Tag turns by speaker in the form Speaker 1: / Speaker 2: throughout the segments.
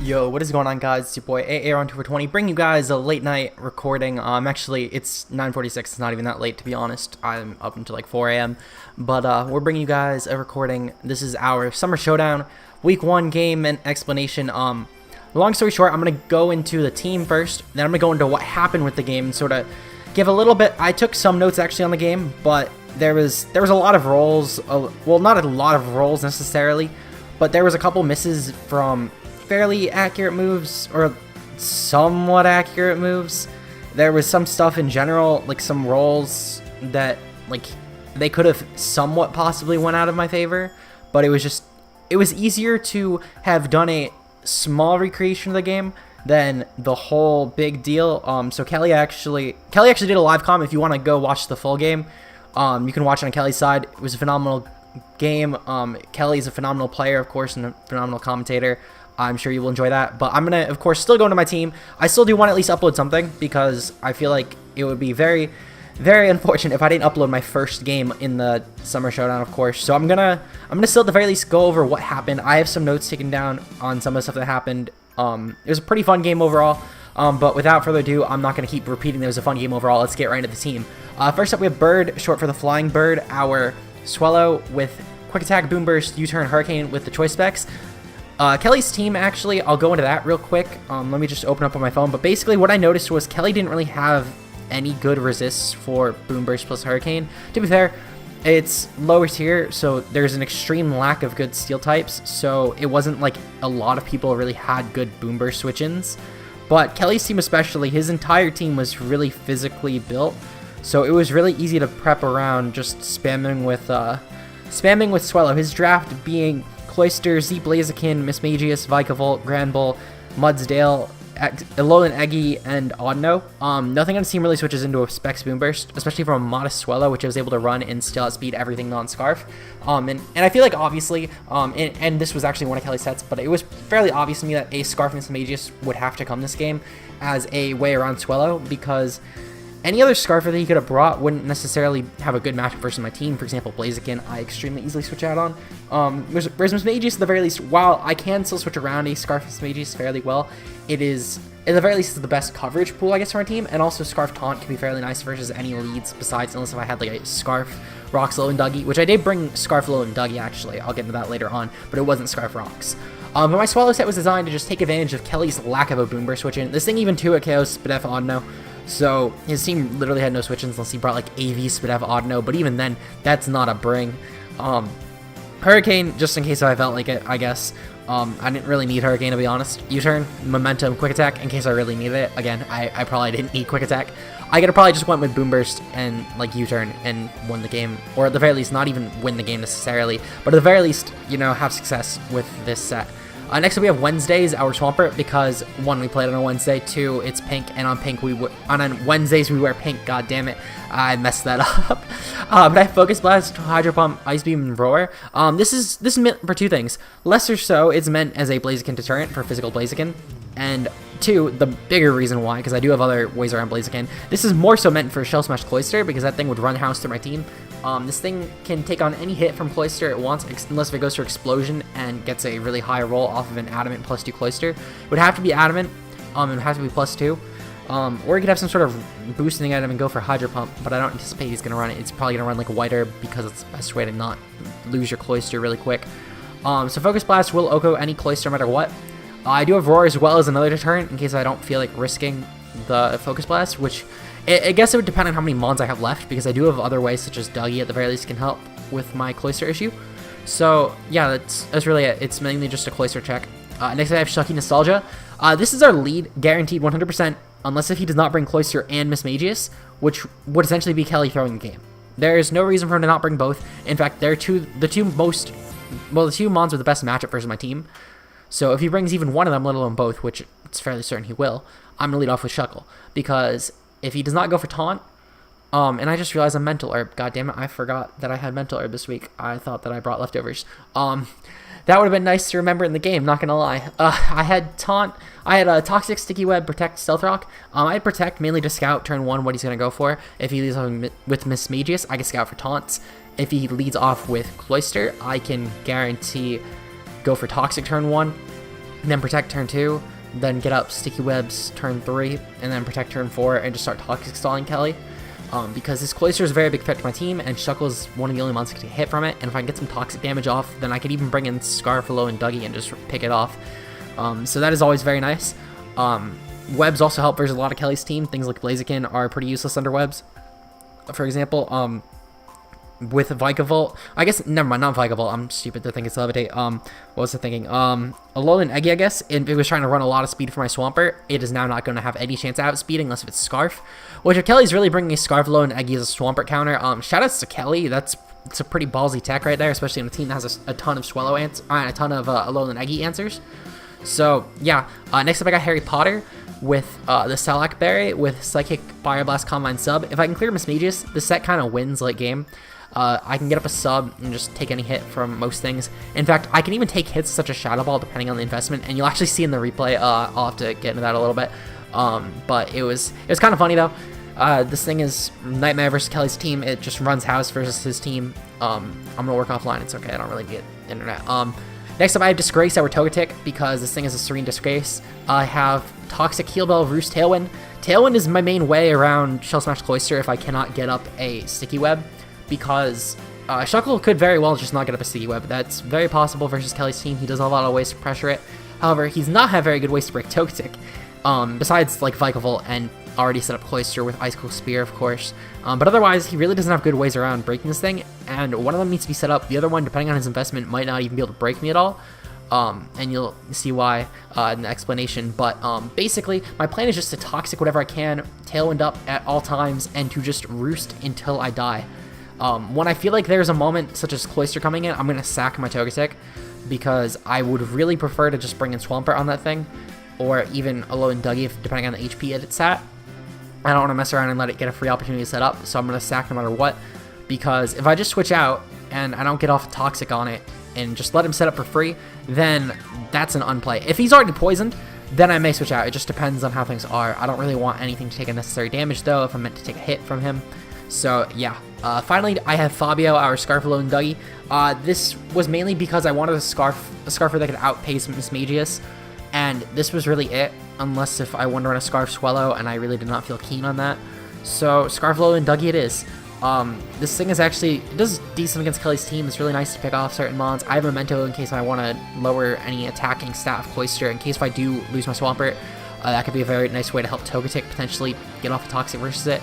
Speaker 1: Yo, what is going on, guys? It's your boy AA on 220, bringing you guys a late night recording. Actually, it's 9:46. It's not even that late, to be honest. I'm up until like 4 a.m. But we're bringing you guys a recording. This is our Summer Showdown Week 1 game and explanation. Long story short, I'm gonna go into the team first, then I'm gonna go into what happened with the game and sort of give a little bit. I took some notes actually on the game, but there was a lot of rolls. Well, not a lot of rolls necessarily, but there was a couple misses from fairly accurate moves, or somewhat accurate moves. There was some stuff in general, like some rolls that like they could have somewhat possibly went out of my favor, but it was easier to have done a small recreation of the game than the whole big deal. So Kelly actually did a live comm. If you want to go watch the full game, you can watch it on Kelly's side. It was a phenomenal game. Kelly's a phenomenal player, of course, and a phenomenal commentator. I'm sure you will enjoy that, but I'm going to, of course, still go into my team. I still do want to at least upload something, because I feel like it would be very, very unfortunate if I didn't upload my first game in the Summer Showdown, of course. So I'm gonna still at the very least go over what happened. I have some notes taken down on some of the stuff that happened. It was a pretty fun game overall, but without further ado, I'm not going to keep repeating that it was a fun game overall. Let's get right into the team. First up, we have Bird, short for the Flying Bird, our Swellow with Quick Attack, Boom Burst, U-Turn, Hurricane with the choice specs. Kelly's team, actually, I'll go into that real quick. Let me just open up on my phone. But basically what I noticed was Kelly didn't really have any good resists for Boom Burst plus Hurricane. To be fair, it's lower tier, so there's an extreme lack of good steel types. So it wasn't like a lot of people really had good Boom Burst switch-ins. But Kelly's team especially, his entire team was really physically built. So it was really easy to prep around just spamming with Swellow. His draft being Cloyster, Z Blaziken, Mismagius, Vikavolt, Granbull, Mudsdale, Alolan Eggy, and Audino. Nothing on his team really switches into a Specs Boomburst, especially from a modest Swellow, which I was able to run and still outspeed everything non-Scarf. And I feel like obviously, and this was actually one of Kelly's sets, but it was fairly obvious to me that a Scarf and Mismagius would have to come this game as a way around Swellow, because any other Scarfer that he could have brought wouldn't necessarily have a good matchup versus my team. For example, Blaziken, I extremely easily switch out on. Whereas Mismagius, at the very least, while I can still switch around a Scarf Mismagius fairly well, it is, at the very least, the best coverage pool, I guess, for my team. And also Scarf Taunt can be fairly nice versus any leads besides, unless if I had like a Scarf Roxlow and Dougie, which I did bring Scarflow and Dougie, actually. I'll get into that later on, but it wasn't Scarf Rocks. But my Swellow set was designed to just take advantage of Kelly's lack of a Boom Burst switch-in. This thing even 2 KOs Spadef Audino. So his team literally had no switch-ins unless he brought like AV, Spadef, Audino, but even then, that's not a bring. Hurricane, just in case I felt like it, I guess. I didn't really need Hurricane, to be honest. U-Turn, Momentum, Quick Attack, in case I really needed it. Again, I probably didn't need Quick Attack. I could have probably just went with Boom Burst and like U-Turn and won the game, or at the very least, not even win the game necessarily, but at the very least, you know, have success with this set. Next up, we have Wednesdays, our Swampert, because 1, we played on a Wednesday, 2, it's pink, and on Wednesdays we wear pink. God damn it, I messed that up. But I have Focus Blast, Hydro Pump, Ice Beam, and Roar. This is meant for 2 things. Less or so, it's meant as a Blaziken deterrent for physical Blaziken, and 2, the bigger reason why, because I do have other ways around Blaziken, this is more so meant for Shell Smash Cloyster, because that thing would run house through my team. This thing can take on any hit from Cloyster it wants, unless if it goes for Explosion and gets a really high roll off of an Adamant +2 Cloyster. It would have to be Adamant, it would have to be +2. Or you could have some sort of boosting item and go for Hydro Pump, but I don't anticipate he's going to run it. It's probably going to run like a Whiter, because it's the best way to not lose your Cloyster really quick. So Focus Blast will OHKO any Cloyster no matter what. I do have Roar as well as another deterrent in case I don't feel like risking the Focus Blast, which I guess it would depend on how many Mons I have left, because I do have other ways such as Dougie at the very least can help with my Cloyster issue. So yeah, that's really it. It's mainly just a Cloyster check. Next I have Shucky Nostalgia. This is our lead, guaranteed 100%, unless if he does not bring Cloyster and Mismagius, which would essentially be Kelly throwing the game. There is no reason for him to not bring both. In fact, they're the two Mons with the best matchup versus my team. So if he brings even one of them, let alone both, which it's fairly certain he will, I'm going to lead off with Shuckle, because if he does not go for Taunt, and I just realized I'm Mental Herb. God damn it, I forgot that I had Mental Herb this week. I thought that I brought leftovers. That would have been nice to remember in the game, not gonna lie. I had Taunt, I had a Toxic, Sticky Web, Protect, Stealth Rock. I had Protect mainly to scout turn 1 what he's gonna go for. If he leads off with Mismagius, I can scout for Taunts. If he leads off with Cloyster, I can guarantee go for Toxic turn 1. and then Protect turn 2, then get up Sticky Webs turn 3, and then Protect turn 4, and just start Toxic Stalling Kelly. Because this Cloyster is a very big threat to my team, and Shuckle is one of the only monsters that can hit from it, and if I can get some toxic damage off, then I could even bring in Scarfalo and Dougie and just pick it off. So that is always very nice. Webs also help versus a lot of Kelly's team. Things like Blaziken are pretty useless under webs. For example, with Vikavolt, I guess, never mind, not Vikavolt, I'm stupid to think it's Levitate. What was I thinking? Alolan Eggy, I guess, and it was trying to run a lot of speed for my Swampert. It is now not going to have any chance of outspeeding unless if it's Scarf, which if Kelly's really bringing a Scarfalo and Eggy as a Swampert counter, shoutouts to Kelly, it's a pretty ballsy tech right there, especially in a team that has a ton of a ton of Alolan Eggy answers. So, yeah, next up I got Harry Potter with the Salac Berry with Psychic, Fire Blast, Combine Sub. If I can clear Mismagius, this set kind of wins late game. I can get up a sub and just take any hit from most things. In fact, I can even take hits such as Shadow Ball depending on the investment, and you'll actually see in the replay, I'll have to get into that a little bit. But it was kind of funny though. This thing is Nightmare versus Kelly's team. It just runs house versus his team. I'm gonna work offline, it's okay, I don't really get internet. Next up I have Disgrace over Togetic because this thing is a Serene Disgrace. I have Toxic, Heal Bell, Roost, Tailwind. Tailwind is my main way around Shell Smash Cloyster if I cannot get up a Sticky Web, because Shuckle could very well just not get up a Sticky Web. That's very possible versus Kelly's team. He does have a lot of ways to pressure it. However, he's not have very good ways to break Togetic, besides like Vikavolt and already set up Cloyster with Icicle Spear, of course. But otherwise, he really doesn't have good ways around breaking this thing, and one of them needs to be set up. The other one, depending on his investment, might not even be able to break me at all. And you'll see why in the explanation. But basically, my plan is just to Toxic whatever I can, Tailwind up at all times, and to just Roost until I die. When I feel like there's a moment such as Cloyster coming in, I'm going to sack my Togetic, because I would really prefer to just bring in Swampert on that thing, or even Alolan Dougie, depending on the HP it's at. I don't want to mess around and let it get a free opportunity to set up, so I'm going to sack no matter what, because if I just switch out and I don't get off Toxic on it and just let him set up for free, then that's an unplay. If he's already poisoned, then I may switch out. It just depends on how things are. I don't really want anything to take unnecessary damage, though, if I'm meant to take a hit from him. So, yeah. Finally, I have Fabio, our Scarfalo and Dougie. This was mainly because I wanted a Scarfer that could outpace Mismagius, and this was really it, unless if I wanted to run a Scarf Swallow, and I really did not feel keen on that. So, Scarfalo and Dougie it is. This thing is actually, it does decent against Kelly's team. It's really nice to pick off certain mons. I have Memento in case I want to lower any attacking stat of Cloyster. In case if I do lose my Swampert, that could be a very nice way to help Togetic potentially get off a Toxic versus it.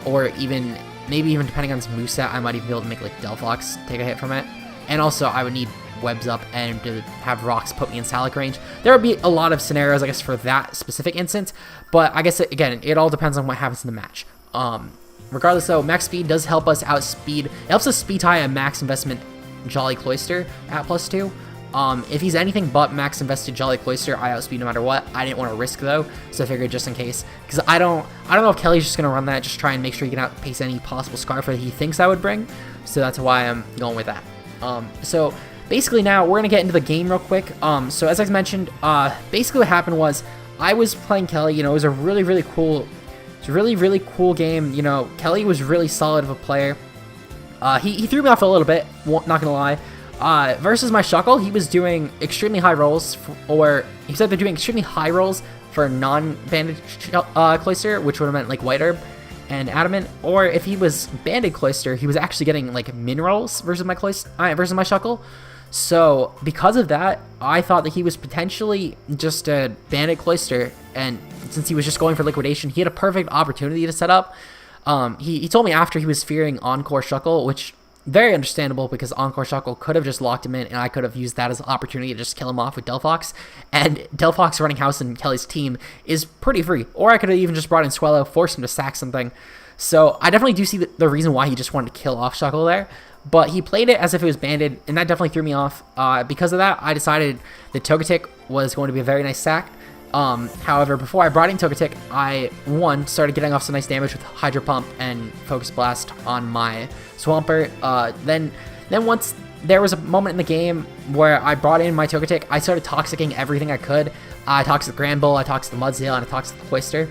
Speaker 1: Or even, maybe even depending on his moveset, I might even be able to make like Delphox take a hit from it. And also, I would need Webs up and to have Rocks put me in Salac range. There would be a lot of scenarios, I guess, for that specific instance, but I guess, again, it all depends on what happens in the match. Regardless, though, max speed does help us outspeed. It helps us speed tie a max investment Jolly Cloyster at +2. If he's anything but max invested Jolly Cloyster, I outspeed no matter what. I didn't want to risk though, so I figured just in case, because I don't know if Kelly's just gonna run that, just try and make sure he can outpace any possible Scarf that he thinks I would bring. So that's why I'm going with that. So basically now we're gonna get into the game real quick. So as I mentioned, basically what happened was I was playing Kelly. You know, it was a really cool game. You know, Kelly was really solid of a player. He threw me off a little bit, not gonna lie. Versus my Shuckle, he was doing extremely high rolls, or he said they're doing extremely high rolls for non-banded Cloyster, which would have meant like White Herb and Adamant. Or if he was banded Cloyster, he was actually getting like min rolls versus my Shuckle. So because of that, I thought that he was potentially just a banded Cloyster, and since he was just going for liquidation, he had a perfect opportunity to set up. He told me after he was fearing Encore Shuckle, which very understandable, because Encore Shuckle could have just locked him in, and I could have used that as an opportunity to just kill him off with Delphox. And Delphox running house in Kelly's team is pretty free. Or I could have even just brought in Swellow, forced him to sack something. So I definitely do see the reason why he just wanted to kill off Shuckle there. But he played it as if it was banded, and that definitely threw me off. Because of that, I decided that Togetic was going to be a very nice sack. However, before I brought in Togetic, I, started getting off some nice damage with Hydro Pump and Focus Blast on my Swampert. Then once there was a moment in the game where I brought in my Togetic, I started Toxicking everything I could. I Toxic Granbull, I Toxic the Mudsdale, and I Toxic the Cloyster.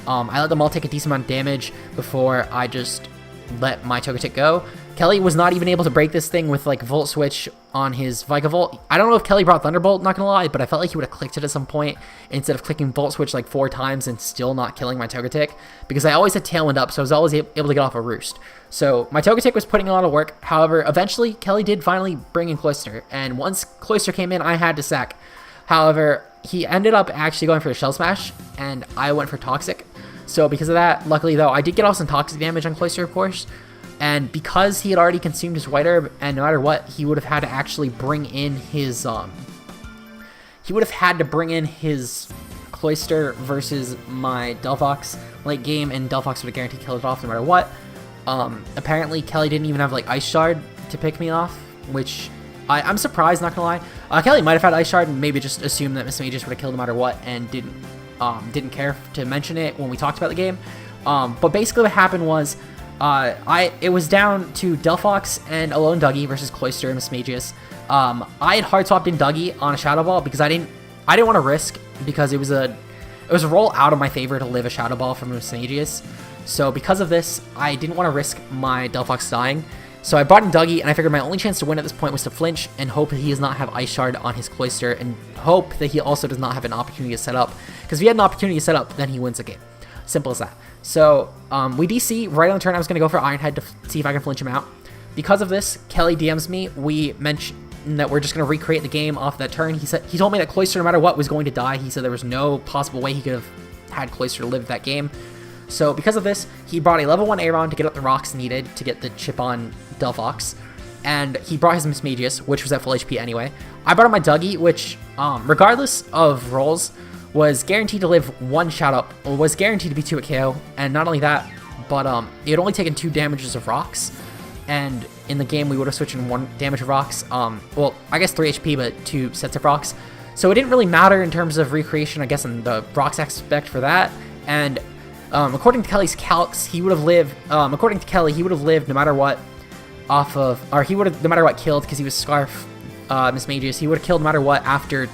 Speaker 1: I let them all take a decent amount of damage before I just let my Togetic go. Kelly was not even able to break this thing with like Volt Switch on his Vikavolt. I don't know if Kelly brought Thunderbolt, not gonna lie, but I felt like he would have clicked it at some point instead of clicking Volt Switch like 4 times and still not killing my Togetic, because I always had Tailwind up, so I was always able to get off a Roost. So my Togetic was putting a lot of work. However, eventually Kelly did finally bring in Cloyster, and once Cloyster came in, I had to sack. However, he ended up actually going for a Shell Smash, and I went for Toxic. So because of that, luckily though, I did get off some Toxic damage on Cloyster, of course. And because he had already consumed his White Herb, and no matter what, he would have had to actually bring in his, Cloyster versus my Delphox late game, and Delphox would have guaranteed killed it off no matter what. Apparently, Kelly didn't even have, like, Ice Shard to pick me off, which I'm surprised, not gonna lie. Kelly might have had Ice Shard and maybe just assumed that Miss Magus would have killed no matter what, and didn't care to mention it when we talked about the game. But basically what happened was, it was down to Delphox and Alone Dougie versus Cloyster and Miss Magus. I had hard swapped in Dougie on a Shadow Ball because I didn't want to risk, because it was a roll out of my favor to live a Shadow Ball from Miss Magus. So because of this, I didn't want to risk my Delphox dying. So I brought in Dougie, and I figured my only chance to win at this point was to flinch and hope that he does not have Ice Shard on his Cloyster, and hope that he also does not have an opportunity to set up. Because if he had an opportunity to set up, then he wins the game. Simple as that. So, we DC. Right on the turn, I was going to go for Iron Head to see if I can flinch him out. Because of this, Kelly DMs me. We mentioned that we're just going to recreate the game off that turn. He told me that Cloyster, no matter what, was going to die. He said there was no possible way he could have had Cloyster to live that game. So, because of this, he brought a level 1 Aeron to get up the rocks needed to get the chip on Delphox. And he brought his Miss Magus, which was at full HP anyway. I brought up my Dougie, which, regardless of rolls, was guaranteed to live 1 shot up, or was guaranteed to be 2 at KO, and not only that, but it had only taken 2 damages of rocks, and in the game we would have switched in 1 damage of rocks, well, I guess 3 HP, but 2 sets of rocks, so it didn't really matter in terms of recreation, I guess, in the rocks aspect for that, and according to Kelly's calcs, he would have lived, according to Kelly, he would have lived no matter what, he would have no matter what killed, because he was Scarf, Miss Magus, he would have killed no matter what after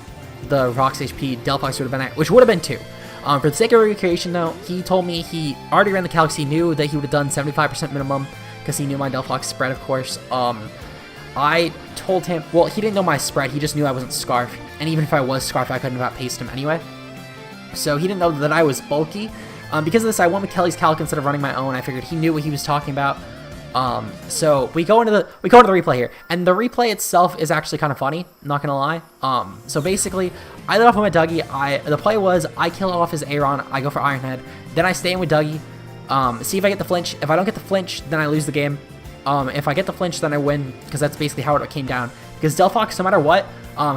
Speaker 1: the rocks HP. Delphox would have been at, which would have been 2. For the sake of recreation though, he told me he already ran the calcs. He knew that he would have done 75% minimum, because he knew my Delphox spread, of course. I told him, well, he didn't know my spread, he just knew I wasn't Scarf, and even if I was Scarf, I couldn't have outpaced him anyway. So he didn't know that I was bulky. Because of this, I went with Kelly's calc instead of running my own. I figured he knew what he was talking about. So we go into the replay here, and the replay itself is actually kind of funny, not gonna lie. So basically, I lit off with my Dougie. The play was I kill off his Aeron, I go for Iron Head, then I stay in with Dougie, see if I get the flinch. If I don't get the flinch, then I lose the game. If I get the flinch, then I win, because that's basically how it came down. Because Delphox, no matter what,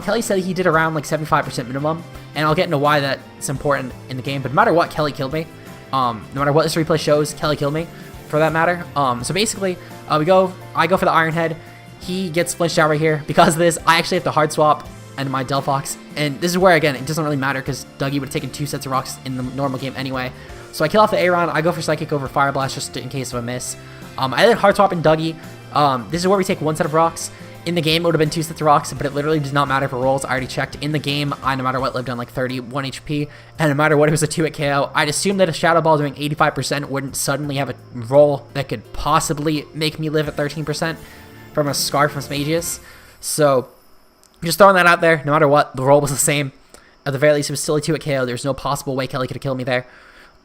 Speaker 1: Kelly said he did around like 75% minimum, and I'll get into why that's important in the game. But no matter what, Kelly killed me. No matter what this replay shows, Kelly killed me, for that matter. So basically, I go for the Iron Head. He gets flinched out right here. Because of this, I actually have to hard swap and my Delphox. And this is where, again, it doesn't really matter, because Dougie would have taken 2 sets of rocks in the normal game anyway. So I kill off the Aeron. I go for Psychic over Fire Blast just in case of a miss. I then hard swap in Dougie. This is where we take 1 set of rocks. In the game, it would have been 2 sets of rocks, but it literally does not matter for rolls. I already checked. In the game, I, no matter what, lived on like 31 HP, and no matter what, it was a 2 at KO. I'd assume that a Shadow Ball doing 85% wouldn't suddenly have a roll that could possibly make me live at 13% from a Scarf from Magus. So, just throwing that out there, no matter what, the roll was the same. At the very least, it was still a 2 at KO. There's no possible way Kelly could have killed me there.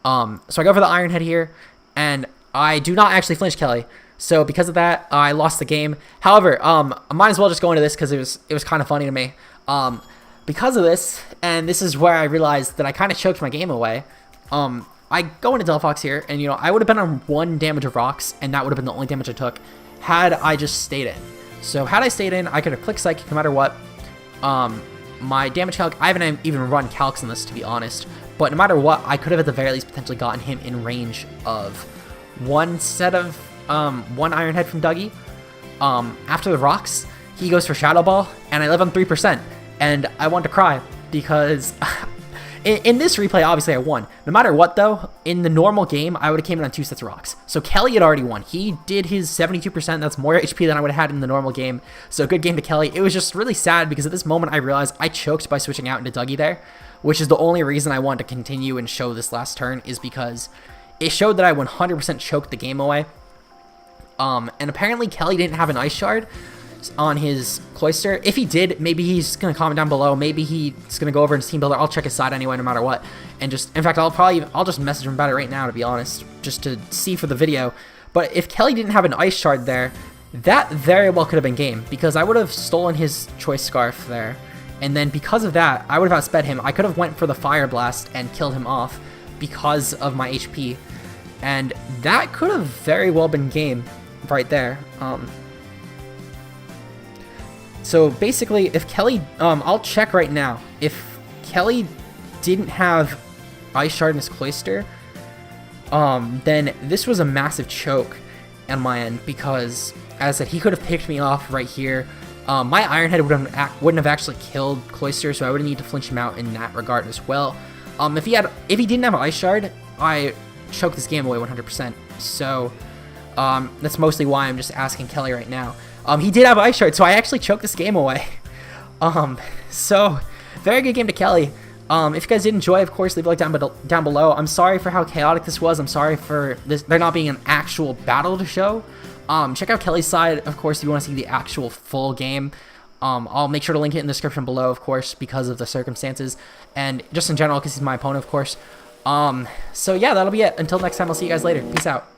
Speaker 1: So I go for the Iron Head here, and I do not actually flinch Kelly. So because of that, I lost the game. However, I might as well just go into this because it was kind of funny to me. Because of this, and this is where I realized that I kind of choked my game away. I go into Delphox here, and I would have been on 1 damage of rocks, and that would have been the only damage I took had I just stayed in. So had I stayed in, I could have clicked Psychic no matter what. My damage calc, I haven't even run calcs on this, to be honest. But no matter what, I could have at the very least potentially gotten him in range of 1 set of 1 Iron Head from Dougie. After the rocks, he goes for Shadow Ball, and I live on 3%. And I want to cry, because in this replay, obviously I won. No matter what, though, in the normal game, I would have came in on 2 sets of rocks. So Kelly had already won. He did his 72%. That's more HP than I would have had in the normal game. So good game to Kelly. It was just really sad, because at this moment, I realized I choked by switching out into Dougie there, which is the only reason I wanted to continue and show this last turn, is because it showed that I 100% choked the game away. And apparently Kelly didn't have an Ice Shard on his Cloyster. If he did, maybe he's gonna comment down below. Maybe he's gonna go over in Team Builder. I'll check his side anyway, no matter what. And just, in fact, I'll just message him about it right now, to be honest, just to see for the video. But if Kelly didn't have an Ice Shard there, that very well could have been game, because I would have stolen his Choice Scarf there. And then because of that, I would have outsped him. I could have went for the Fire Blast and killed him off because of my HP. And that could have very well been game right there. So basically, if Kelly, I'll check right now. If Kelly didn't have Ice Shard in his Cloyster, then this was a massive choke on my end, because, as I said, he could have picked me off right here. My Iron Head wouldn't have actually killed Cloyster, so I would need to flinch him out in that regard as well. If he didn't have an Ice Shard, I choked this game away 100%. So that's mostly why I'm just asking Kelly right now. He did have Ice Shard, so I actually choked this game away. So very good game to Kelly. If you guys did enjoy, of course, leave a like down below. I'm sorry for how chaotic this was. I'm sorry for there not being an actual battle to show. Check out Kelly's side, of course, if you want to see the actual full game. I'll make sure to link it in the description below, of course, because of the circumstances, and just in general, because he's my opponent, of course. So yeah, that'll be it. Until next time, I'll see you guys later. Peace out.